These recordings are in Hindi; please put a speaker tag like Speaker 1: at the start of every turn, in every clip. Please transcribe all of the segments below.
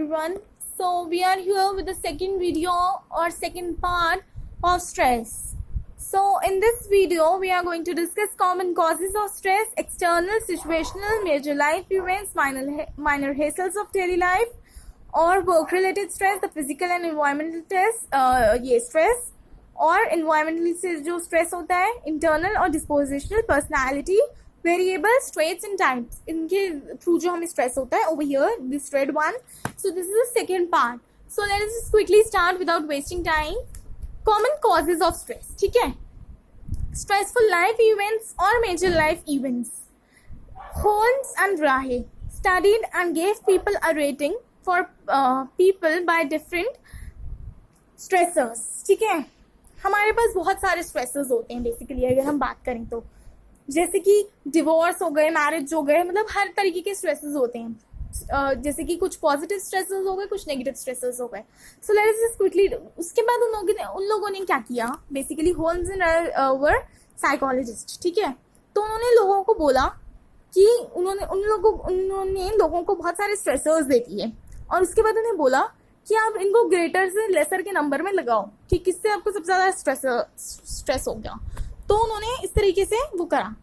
Speaker 1: everyone. So we are here with the second video or second part of stress. So in this video we are going to discuss common causes of stress, external, situational, major life events, minor hassles of daily life और work related stress, the physical and environmental stress और environmental से जो stress होता है, internal और dispositional, personality, variables, traits and types, इनके through जो हमें stress होता है over here, this red one. So this is the second part. So let us just quickly start without wasting time. Common causes of stress, ठीक है? Stressful life events or major life events. Holmes and Rahe studied and gave people a rating for people by different stressors, ठीक है? हमारे पास बहुत सारे स्ट्रेसर्स होते हैं बेसिकली अगर हम बात करें तो, जैसे कि डिवोर्स हो गए, मैरिज हो गए, मतलब हर तरीके के स्ट्रेसेस होते हैं. जैसे कि कुछ पॉजिटिव स्ट्रेसेस हो गए, कुछ नेगेटिव स्ट्रेसेस हो गए. So let's just quickly. उसके बाद उन लोगों ने क्या किया, basically Holmes and were psychologist, ठीक है? तो उन्होंने लोगों को बोला कि उन्होंने लोगों को बहुत सारे स्ट्रेसर्स दे दिए और उसके बाद उन्हें बोला कि आप इनको ग्रेटर से लेसर के नंबर में लगाओ कि किससे आपको सबसे ज़्यादा स्ट्रेस हो गया. तो उन्होंने इस तरीके से वो करा.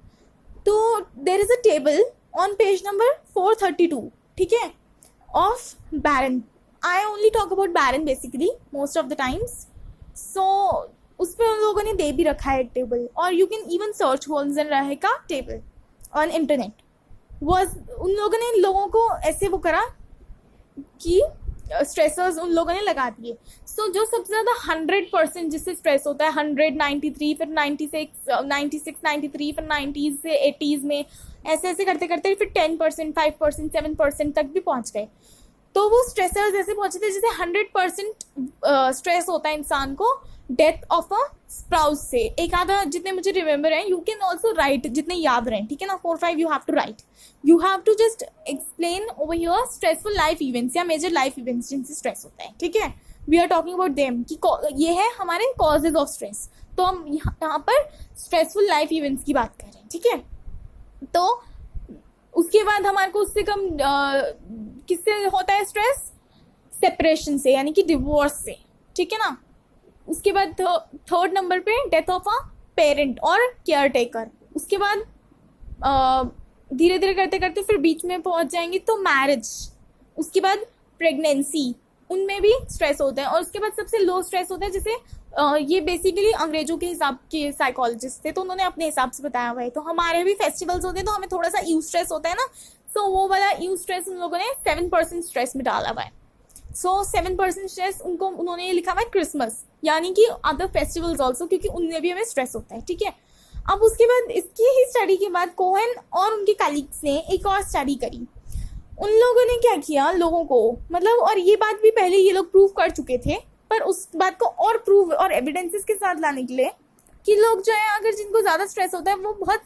Speaker 1: तो there is a table on page number 432, ठीक है, of Barron. I only talk about Barron basically most of the times. So उस पर उन लोगों ने दे भी रखा है टेबल, और you can even search Holmes and राहे का टेबल ऑन इंटरनेट. उन लोगों ने लोगों को ऐसे वो करा कि स्ट्रेसर्स उन लोगों ने लगा दिए. सो जो सबसे ज़्यादा 100% जिससे स्ट्रेस होता है, 193, फिर 96, 93, फिर 90s से 80s में ऐसे ऐसे करते करते फिर 10%, 5%, 7% तक भी पहुंच गए. तो वो स्ट्रेसर्स ऐसे पहुंचे थे जैसे 100% स्ट्रेस होता है इंसान को डेथ ऑफ अ स्पाउस से. एक आधा जितने मुझे रिमेंबर है, यू कैन ऑल्सो राइट जितने याद रहें, ठीक है ना. 4-5 you have to write. You have to just explain over your stressful life events या मेजर लाइफ इवेंट्स जिनसे स्ट्रेस होता है, ठीक है. We are talking about them कि ये है हमारे कॉजेज ऑफ स्ट्रेस. तो हम यहाँ पर स्ट्रेसफुल लाइफ इवेंट्स की बात कर रहे हैं, ठीक है. तो उसके बाद हमारे को उससे कम किससे होता है स्ट्रेस? सेपरेशन से, यानी कि डिवोर्स से, ठीक है ना. उसके बाद थर्ड नंबर पे डेथ ऑफ अ पेरेंट और केयर टेकर. उसके बाद धीरे धीरे करते करते फिर बीच में पहुंच जाएंगे तो मैरिज. उसके बाद प्रेगनेंसी, उनमें भी स्ट्रेस होता है. और उसके बाद सबसे लो स्ट्रेस होता है, जैसे ये बेसिकली अंग्रेजों के हिसाब के साइकोलॉजिस्ट थे तो उन्होंने अपने हिसाब से बताया हुआ है. तो हमारे भी फेस्टिवल्स होते हैं तो हमें थोड़ा सा यू स्ट्रेस होता है ना. सो वो वाला यू स्ट्रेस उन लोगों ने 7% स्ट्रेस में डाला हुआ है. सो 7% स्ट्रेस उन्होंने लिखा हुआ है क्रिसमस, यानी कि अदर फेस्टिवल्स ऑल्सो, क्योंकि उनमें भी हमें स्ट्रेस होता है, ठीक है. अब उसके बाद इसकी ही स्टडी के बाद कोहेन और उनके कलीग्स ने एक और स्टडी करी. उन लोगों ने क्या किया, लोगों को मतलब, और ये बात भी पहले ये लोग प्रूव कर चुके थे, पर उस बात को और प्रूव और एविडेंसेस के साथ लाने के लिए कि लोग जो है अगर जिनको ज़्यादा स्ट्रेस होता है वो बहुत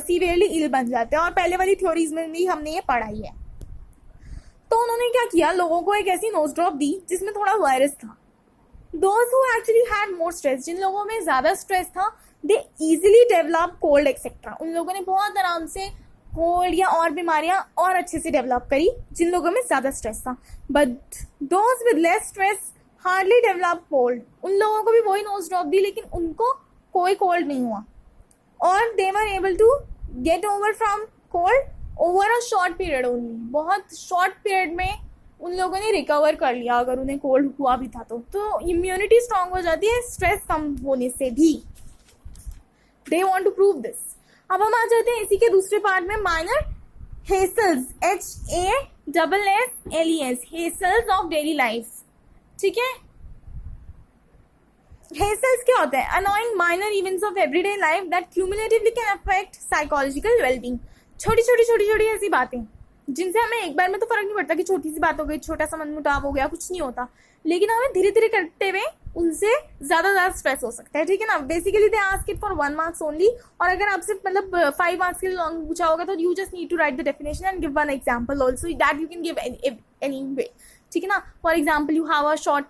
Speaker 1: सीवियरली इल बन जाते हैं. और पहले वाली थ्योरीज में भी हमने ये पढ़ा ही है. तो उन्होंने क्या किया, लोगों को एक ऐसी नोज ड्रॉप दी जिसमें थोड़ा वायरस था. Those who actually had more stress, जिन लोगों में ज़्यादा स्ट्रेस था, they easily develop cold etcetera. उन लोगों ने बहुत आराम से कोल्ड या और बीमारियां और अच्छे से डेवलप करी जिन लोगों में ज़्यादा स्ट्रेस था. But those with less stress hardly develop cold. उन लोगों को भी वही नोज ड्रॉप दी लेकिन उनको कोई कोल्ड नहीं हुआ. और they were able to get over from cold over a short period only. बहुत शॉर्ट पीरियड में उन लोगों ने रिकवर कर लिया अगर उन्हें कोल्ड हुआ भी था तो इम्यूनिटी स्ट्रांग हो जाती है स्ट्रेस कम होने से भी. They want to prove this. अब हम आ जाते हैं इसी के दूसरे पार्ट में, minor hassles, HASSLES, hassles of daily life, ठीक है. हेसल्स क्या होता है? Annoying minor events of everyday life that cumulatively can affect psychological wellbeing. छोटी छोटी ऐसी बातें जिनसे हमें एक बार में तो फर्क नहीं पड़ता कि छोटी सी बात हो गई, छोटा सा मनमुटाव हो गया, कुछ नहीं होता, लेकिन हमें धीरे धीरे करते हुए उनसे ज्यादा स्ट्रेस हो सकता है, ठीक है ना. Basically they ask it for 1 marks only. और अगर आपसे मतलब 5 मार्क्स के लिए लॉन्ग पूछा होगा तो you just need to write the definition and give one example also that you can give anyway, ठीक है ना. For example you have a short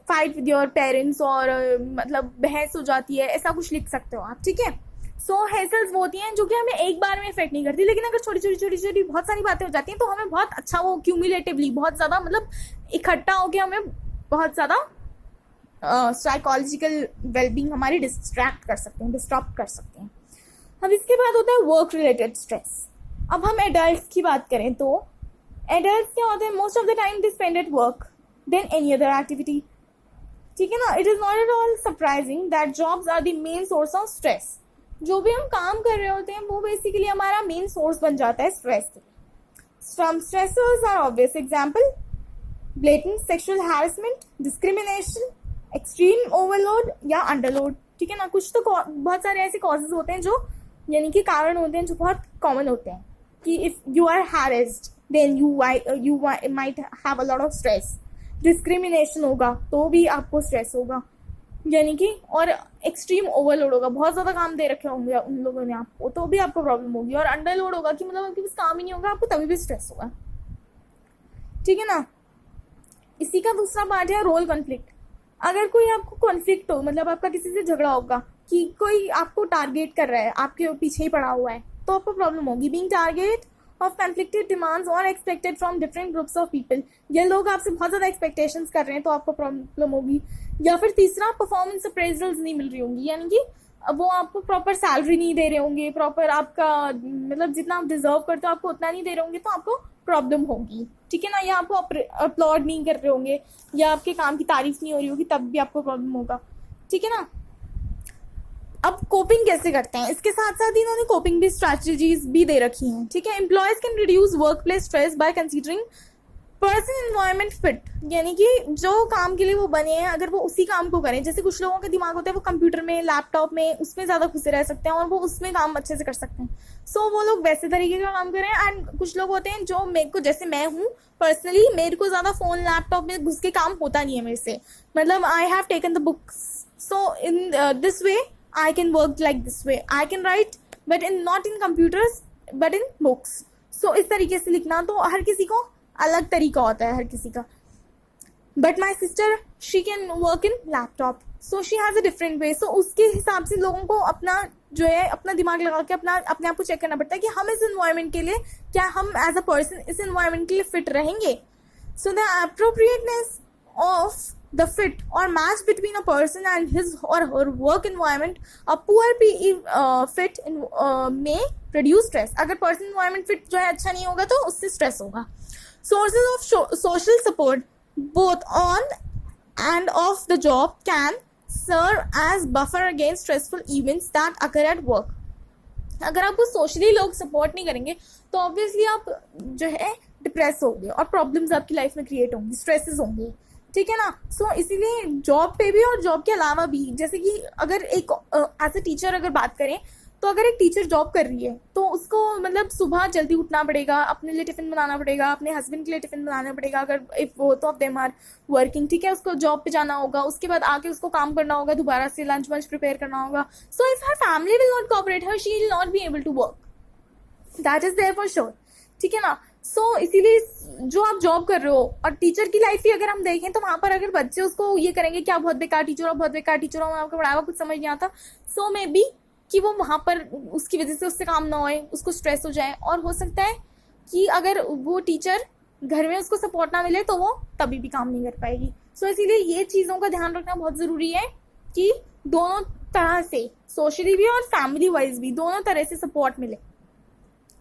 Speaker 1: fight with your parents, और मतलब बहस हो जाती है, ऐसा कुछ लिख सकते हो आप, ठीक है. सो हेजल्स वो होती हैं जो कि हमें एक बार में इफेक्ट नहीं करती, लेकिन अगर छोटी छोटी छोटी छोटी बहुत सारी बातें हो जाती हैं तो हमें बहुत अच्छा वो क्यूमुलेटिवली बहुत ज़्यादा मतलब इकट्ठा होकर हमें बहुत ज़्यादा साइकोलॉजिकल वेलबींग हमारी डिस्ट्रैक्ट कर सकते हैं, डिस्टर्ब कर सकते हैं। अब इसके बाद होता है वर्क रिलेटेड स्ट्रेस। अब हम एडल्ट की बात करें तो एडल्ट क्या होते हैं, most of the time they spend at work than any other activity, ठीक है ना। It is not at all surprising that jobs are the main source of stress. जो भी हम काम कर रहे होते हैं वो बेसिकली हमारा मेन सोर्स बन जाता है स्ट्रेस के। Some stressors are obvious example: blatant sexual harassment, discrimination, extreme overload या underload, ठीक है ना। कुछ तो बहुत सारे ऐसे causes होते हैं जो यानी कि कारण होते हैं जो बहुत common होते हैं कि if you are harassed then you might have a lot of stress. Discrimination होगा तो भी आपको स्ट्रेस होगा, यानी कि और एक्सट्रीम ओवरलोड होगा, बहुत ज़्यादा काम दे रखे होंगे उन लोगों ने आपको तो भी आपको प्रॉब्लम होगी, और अंडरलोड होगा कि मतलब आपके पास काम ही नहीं होगा, आपको तभी भी स्ट्रेस होगा, ठीक है ना। इसी का दूसरा पार्ट है रोल कॉन्फ्लिक्ट। अगर कोई आपको कॉन्फ्लिक्ट हो, मतलब आपका किसी से झगड़ा होगा कि कोई आपको टारगेट कर रहा है, आपके पीछे ही पड़ा हुआ है, तो आपको प्रॉब्लम होगी। Being target of conflicted demands और expected from different groups of people, ये लोग आपसे बहुत ज़्यादा एक्सपेक्टेशंस कर रहे हैं तो आपको प्रॉब्लम होगी। या फिर तीसरा, परफॉर्मेंस अप्रेजल्स नहीं मिल रही होंगी, यानी कि वो आपको प्रॉपर सैलरी नहीं दे रहे होंगे, प्रॉपर आपका मतलब जितना आप डिजर्व करते हो आपको उतना नहीं दे रहे होंगे, तो आपको प्रॉब्लम होगी, ठीक है ना। या आपको अपलॉड नहीं कर रहे होंगे या आपके काम की तारीफ नहीं हो रही होगी, तब भी आपको प्रॉब्लम होगा, ठीक है ना। अब कोपिंग कैसे करते हैं, इसके साथ साथ इन्होंने कोपिंग भी स्ट्रैटेजीज भी दे रखी हैं, ठीक है। Employees can reduce work place stress by considering person environment fit, यानी कि जो काम के लिए वो बने हैं अगर वो उसी काम को करें, जैसे कुछ लोगों का दिमाग होता है वो कंप्यूटर में, लैपटॉप में, उसमें ज़्यादा घुसे रह सकते हैं और वो उसमें काम अच्छे से कर सकते हैं, सो वो लोग वैसे तरीके का काम करें। एंड कुछ लोग होते हैं जो मेरे को, जैसे मैं हूँ पर्सनली, मेरे को ज़्यादा फ़ोन लैपटॉप में घुस के काम होता नहीं है मेरे से, मतलब I have taken the books, so in this way I can work like this way. I can write, but not in computers, but in books. So इस तरीके से लिखना, तो हर किसी को अलग तरीका होता है हर किसी का। But my sister, she can work in laptop, so she has a different way. So उसके हिसाब से लोगों को अपना जो है अपना दिमाग लगा के अपने आप को चेक करना पड़ता है कि हम इस environment के लिए, क्या हम as a person इस environment के लिए fit रहेंगे। So the appropriateness of the fit or match between a person and his or her work environment, a poor fit may produce stress. अगर person environment fit जो है अच्छा नहीं होगा तो उससे stress होगा। Sources of social support both on and off the job can serve as buffer against stressful events that occur at work. अगर आपको सोशली लोग सपोर्ट नहीं करेंगे तो ऑब्वियसली आप जो है डिप्रेस होंगे और प्रॉब्लम्स आपकी लाइफ में क्रिएट होंगी, स्ट्रेसेस होंगे, ठीक है ना। सो इसीलिए जॉब पे भी और जॉब के अलावा भी, जैसे कि अगर एक एज ए टीचर अगर बात करें तो अगर एक टीचर जॉब कर रही है तो उसको मतलब सुबह जल्दी उठना पड़ेगा, अपने लिए टिफ़िन बनाना पड़ेगा, अपने हस्बैंड के लिए टिफ़िन बनाना पड़ेगा, अगर if both of them are working, ठीक है। उसको जॉब पे जाना होगा, उसके बाद आके उसको काम करना होगा, दोबारा से लंच वंच प्रिपेयर करना होगा। So if her family will not cooperate her, she will not be able to work, that is there for sure, ठीक है ना। सो इसीलिए जो आप जॉब कर रहे हो और टीचर की लाइफ ही अगर हम देखें तो वहाँ पर अगर बच्चे उसको ये करेंगे क्या बहुत बेकार टीचर हो, बहुत बेकार टीचर हो, आपको पढ़ाया कुछ समझ नहीं आता, सो मे बी कि वो वहाँ पर उसकी वजह से उससे काम ना होए, उसको स्ट्रेस हो जाए, और हो सकता है कि अगर वो टीचर घर में उसको सपोर्ट ना मिले तो वो तभी भी काम नहीं कर पाएगी। सो इसीलिए ये चीज़ों का ध्यान रखना बहुत ज़रूरी है कि दोनों तरह से, सोशली भी और फैमिली वाइज भी, दोनों तरह से सपोर्ट मिले।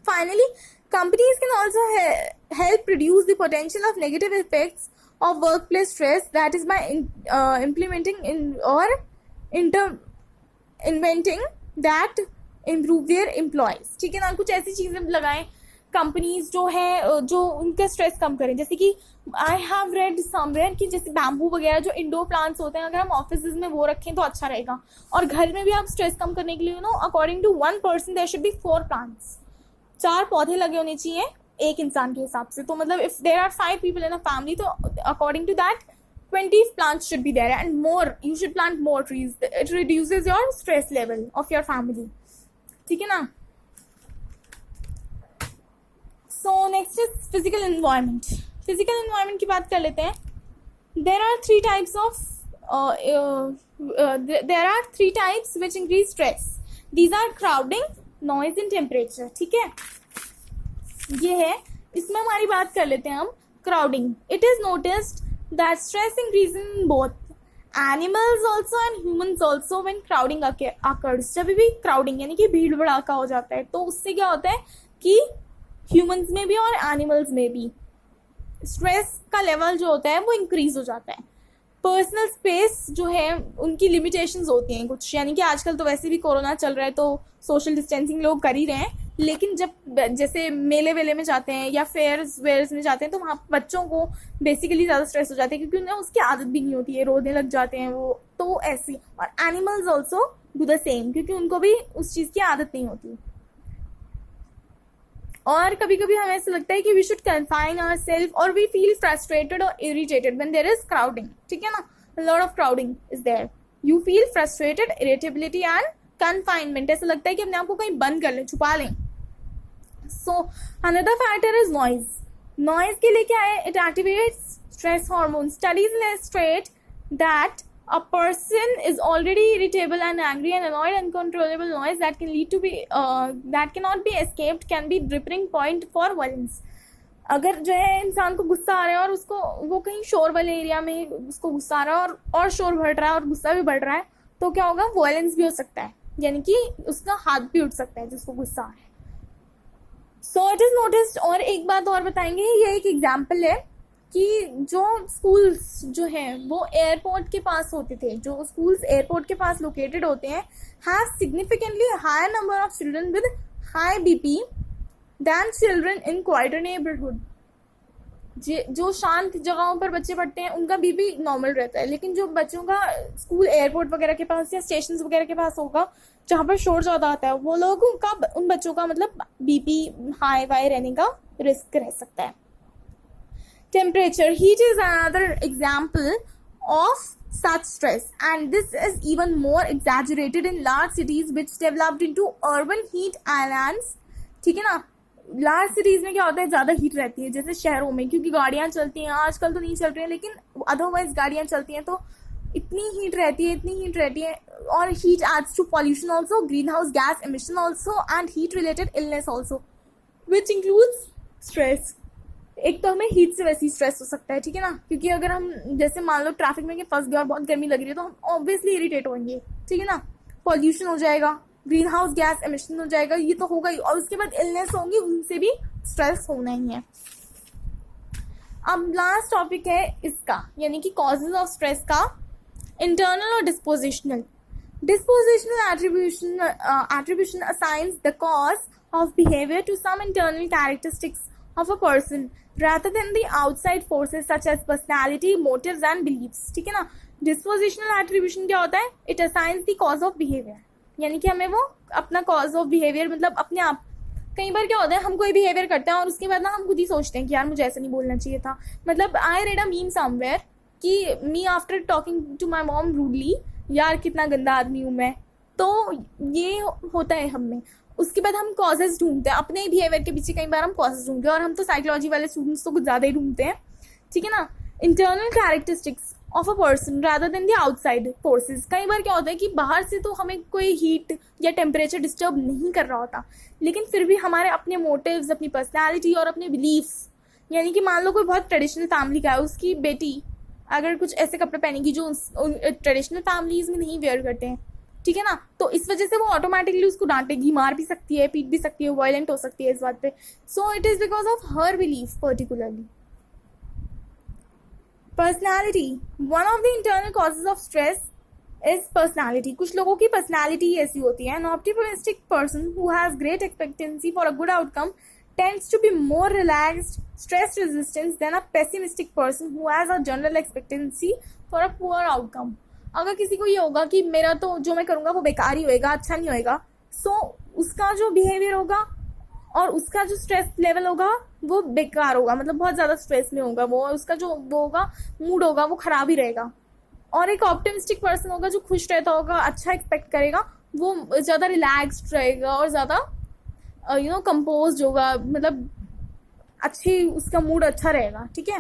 Speaker 1: Finally, companies can also help reduce the potential of negative effects of workplace stress, that is by implementing inventing that improve their employees, ठीक है ना। कुछ ऐसी चीज़ें लगाएं कंपनीज जो है जो उनका स्ट्रेस कम करें, जैसे कि आई हैव रेड समवेयर कि जैसे बैम्बू वगैरह जो इंडोर प्लांट्स होते हैं अगर हम ऑफिस में वो रखें तो अच्छा रहेगा, और घर में भी आप स्ट्रेस कम करने के लिए according to 1 person there should be 4 plants, 4 पौधे लगे होने चाहिए एक इंसान के हिसाब से। तो मतलब if there are 5 people in a family तो according to that 20 plants should be there, and more you should plant more trees. It reduces your stress level of your family, ठीक है ना। So next is physical environment. Physical environment की बात कर लेते हैं। There are 3 types of there are 3 types which increase stress. These are crowding, noise and temperature. ठीक है, ये है. इसमें हमारी बात कर लेते हैं हम crowding. It is noticed that stress increasing in both animals also and humans also when crowding occurs. जब भी क्राउडिंग यानी कि भीड़ भड़ाका हो जाता है तो उससे क्या होता है कि ह्यूमन्स में भी और एनिमल्स में भी स्ट्रेस का लेवल जो होता है वो इंक्रीज हो जाता है. पर्सनल स्पेस जो है उनकी लिमिटेशंस होती हैं कुछ, यानी कि आजकल तो वैसे भी कोरोना चल रहा है तो सोशल डिस्टेंसिंग लोग कर ही रहे हैं, लेकिन जब जैसे मेले वेले में जाते हैं या फेयर्स वेयर्स में जाते हैं तो वहाँ बच्चों को बेसिकली ज़्यादा स्ट्रेस हो जाता है क्योंकि उन्हें उसकी आदत भी नहीं होती है, रोने लग जाते हैं वो, तो ऐसी. और animals also do the same क्योंकि उनको भी उस चीज़ की आदत नहीं होती. और कभी कभी हमें ऐसा लगता है कि we should confine our self और वी फील फ्रस्ट्रेटेड और irritated when there is crowding. ठीक है ना, lot of crowding is there, you feel frustrated, irritability and confinement. ऐसा लगता है कि अपने आप को कहीं बंद कर लें, छुपा लें. So another factor is noise. Noise के लिए क्या है, it activates stress hormone. Studies illustrate that a person is already irritable and angry and annoyed. Uncontrollable noise that can lead to be that cannot be escaped can be tripping point for violence. अगर जो है इंसान को गुस्सा आ रहा है और उसको वो कहीं शोर वाले एरिया में उसको गुस्सा आ रहा है और शोर बढ़ रहा है और गुस्सा भी बढ़ रहा है तो क्या होगा, वायलेंस भी हो सकता है, यानी कि उसका हाथ भी उठ सकता है जिसको गुस्सा आ रहा है. So it is noticed. और एक बात और बताएंगे, ये एक एग्जाम्पल है कि जो स्कूल्स जो हैं वो एयरपोर्ट के पास होते थे, जो स्कूल्स एयरपोर्ट के पास लोकेटेड होते हैं, have significantly higher number of children with high BP than children in quieter neighbourhood. जो शांत जगहों पर बच्चे पढ़ते हैं उनका बीपी नॉर्मल रहता है, लेकिन जो बच्चों का स्कूल एयरपोर्ट वगैरह के पास या स्टेशन वगैरह के पास होगा जहाँ पर शोर ज़्यादा आता है, वो लोगों का उन बच्चों का मतलब बीपी हाई वाई रहने का रिस्क रह सकता है. Temperature. Heat is another example of such stress, and this is even more exaggerated in large cities which developed into urban heat islands. ठीक है ना, लार्ज सिटीज में क्या होता है, ज़्यादा हीट रहती है जैसे शहरों में, क्योंकि गाड़ियाँ चलती हैं, आजकल तो नहीं चल रही हैं लेकिन अदरवाइज गाड़ियाँ चलती हैं तो इतनी हीट रहती है. और heat adds to pollution also, green house gas emission also and heat related illness also which includes stress. एक तो हमें हीट से वैसे ही स्ट्रेस हो सकता है, ठीक है ना, क्योंकि अगर हम जैसे मान लो ट्रैफिक में फंस गए और बहुत गर्मी लग रही है तो हम ऑब्वियसली इरिटेट होंगे, ठीक है ना. पॉल्यूशन हो जाएगा, ग्रीन हाउस गैस एमिशन हो जाएगा, ये तो होगा ही, और उसके बाद इलनेस होंगी, उनसे भी स्ट्रेस होना ही है. अब लास्ट टॉपिक है इसका, यानी कि कॉजेज ऑफ स्ट्रेस का, इंटरनल और dispositional. Dispositional attribution assigns the cause of behavior to some internal characteristics of a person rather than the outside forces such as personality, motives and beliefs. ठीक है ना. Dispositional attribution क्या होता है, it assigns the cause of behavior, यानी कि हमें वो अपना cause of behavior मतलब अपने आप, कई बार क्या होता है हम कोई बिहेवियर करते हैं और उसके बाद ना हम खुद ही सोचते हैं कि यार मुझे ऐसा नहीं बोलना चाहिए था. मतलब I read a meme somewhere कि me after talking to my mom rudely, यार कितना गंदा आदमी हूँ मैं. तो ये होता है हम में. उसके बाद हम कॉजेज ढूंढते हैं अपने बिहेवियर के पीछे, कई बार हम कॉजेज ढूंढते हैं और हम तो साइकोलॉजी वाले स्टूडेंट्स तो कुछ ज़्यादा ही ढूंढते हैं, ठीक है ना. Internal characteristics of a person rather than the outside forces. कई बार क्या होता है कि बाहर से तो हमें कोई हीट या टेम्परेचर डिस्टर्ब नहीं कर रहा होता, लेकिन फिर भी हमारे अपने मोटिव्स, अपनी पर्सनैलिटी और अपने बिलीफ्स, यानी कि मान लो कोई बहुत ट्रेडिशनल फैमिली का है, उसकी बेटी अगर कुछ ऐसे कपड़े पहनेगी जो ट्रेडिशनल फैमिलीज में नहीं वेयर करते हैं, ठीक है ना, तो इस वजह से वो ऑटोमेटिकली उसको डांटेगी, मार भी सकती है, पीट भी सकती है, वायलेंट हो सकती है इस बात पे. So it is because of her belief particularly. Personality. One of the internal causes of stress is personality. कुछ लोगों की पर्सनैलिटी ऐसी होती है. N optimistic person who has great expectancy for a good outcome tends to be more relaxed, stress resistant than a pessimistic person who has a general expectancy for a poor outcome. अगर किसी को ये होगा कि मेरा तो जो मैं करूँगा वो बेकार ही होएगा, अच्छा नहीं होएगा, सो उसका जो बिहेवियर होगा और उसका जो स्ट्रेस लेवल होगा वो बेकार होगा, मतलब बहुत ज़्यादा स्ट्रेस में होगा वो, उसका जो वो होगा मूड होगा वो खराब ही रहेगा. और एक ऑप्टिमिस्टिक पर्सन होगा जो खुश रहता होगा, अच्छा एक्सपेक्ट करेगा, वो ज़्यादा रिलैक्स्ड रहेगा और ज़्यादा कंपोज होगा, मतलब अच्छी उसका मूड अच्छा रहेगा, ठीक है.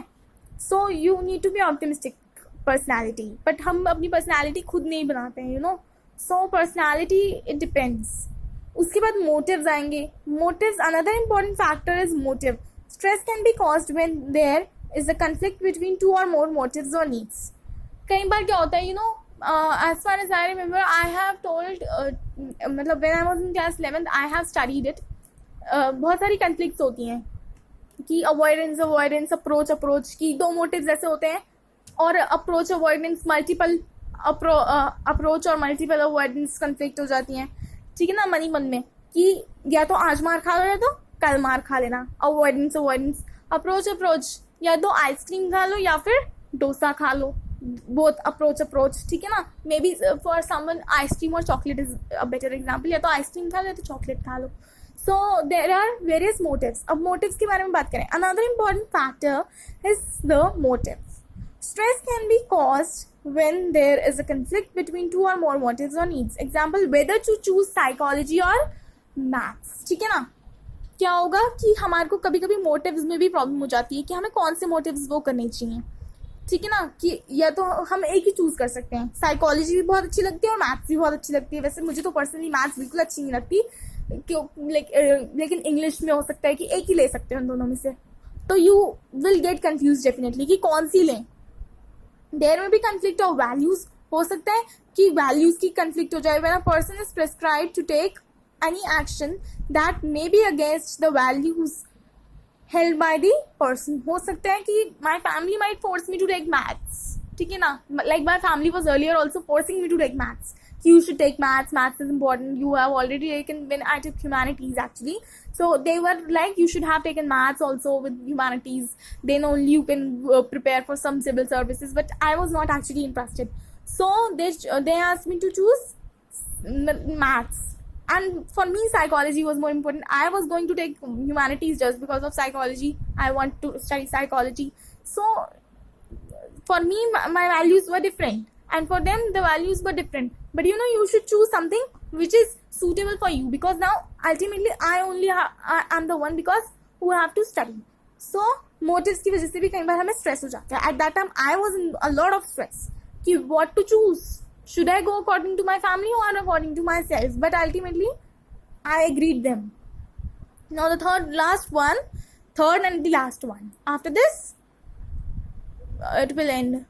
Speaker 1: So you need to be optimistic personality. But हम अपनी पर्सनैलिटी खुद नहीं बनाते हैं, सो पर्सनैलिटी इट डिपेंड्स. उसके बाद मोटिव्स आएंगे. Motives, another important factor is motive. Stress can be caused when there is a conflict between two or more motives or needs. कई बार क्या होता है, as far as I remember, I have told, मतलब when I was in class 11th, I have studied it. बहुत सारी conflicts होती हैं कि अवॉइडेंस, अप्रोच की दो मोटिव्स ऐसे होते हैं, और अप्रोच अवॉइडेंस, मल्टीपल अप्रोच और मल्टीपल अवॉइडेंस कन्फ्लिक्ट हो जाती हैं. ठीक है ना, मन में कि या तो आज मार खा लो या तो कल मार खा लेना. अवॉइडेंस, अप्रोच, या तो आइसक्रीम खा लो या फिर डोसा खा लो. Both approach. ठीक है ना. Maybe for someone ice cream और chocolate is a better example. या तो आइसक्रीम खा लो या तो चॉकलेट खा लो. So there are various motives. अब motives के बारे में बात करें. Another important factor is the motive. Stress can be caused when there is a conflict between two or more motives or needs. Example, whether to choose psychology or maths. ठीक है ना. क्या होगा कि हमारे को कभी कभी मोटिव्स में भी प्रॉब्लम हो जाती है कि हमें कौन से मोटिव्स वो करने चाहिए. ठीक है ना, कि या तो हम एक ही चूज कर सकते हैं. साइकोलॉजी भी बहुत अच्छी लगती है और मैथ्स भी बहुत अच्छी लगती है. वैसे मुझे तो पर्सनली मैथ्स बिल्कुल अच्छी नहीं लगती, क्यों, लेकिन इंग्लिश में हो सकता है कि एक ही ले सकते हैं उन दोनों में से. तो you will get confuse definitely कि कौन सी लें. देयर में भी कंफ्लिक्ट ऑफ वैल्यूज हो सकता है कि वैल्यूज की कंफ्लिक्ट हो जाए. When a person is prescribed to take any action that may be against the values held by the person. हो सकता है कि my family might force me to take maths. ठीक है ना, like my family was earlier also forcing me to take maths. You should take maths is important. You have already taken, when I took humanities actually. So they were like, you should have taken maths also with humanities. Then only you can prepare for some civil services. But I was not actually interested. So they asked me to choose maths. And for me, psychology was more important. I was going to take humanities just because of psychology. I want to study psychology. So for me, my values were different. And for them, the values were different. But you should choose something which is suitable for you. Because now, ultimately, I am the one because who have to study. So, motives की वजह से भी कई बार हमें stress हो जाता है. At that time, I was in a lot of stress. कि what to choose. Should I go according to my family or according to myself? But ultimately, I agreed them. Now the third and the last one. After this, it will end.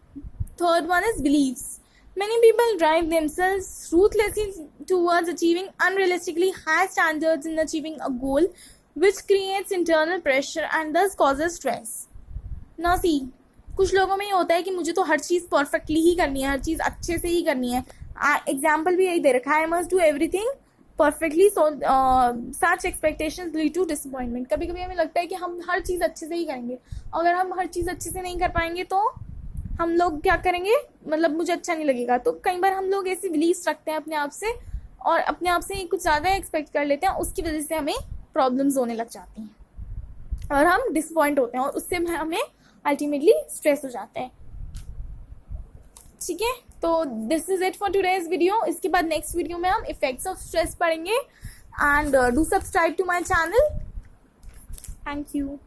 Speaker 1: Third one is beliefs. Many people drive themselves ruthlessly towards achieving unrealistically high standards in achieving a goal, which creates internal pressure and thus causes stress. Now see, कुछ लोगों में ये होता है कि मुझे तो हर चीज़ परफेक्टली ही करनी है, हर चीज़ अच्छे से ही करनी है. एग्जाम्पल भी यही दे रखा है, I must do everything perfectly. So such expectations lead to disappointment. कभी कभी हमें लगता है कि हम हर चीज़ अच्छे से ही करेंगे. अगर हम हर चीज़ अच्छे से नहीं कर पाएंगे तो हम लोग क्या करेंगे, मतलब मुझे अच्छा नहीं लगेगा. तो कई बार हम लोग ऐसी बिलीव्स रखते हैं अपने आप से, और अपने आप से कुछ ज़्यादा एक्सपेक्ट कर लेते हैं. उसकी वजह से हमें प्रॉब्लम्स होने लग जाती हैं और हम डिसअपॉइंट होते हैं, और उससे हमें अल्टीमेटली स्ट्रेस हो जाता है. ठीक है, तो this is it for today's video. इसके बाद नेक्स्ट वीडियो में हम इफेक्ट्स ऑफ स्ट्रेस पढ़ेंगे. And do subscribe to my channel. Thank you.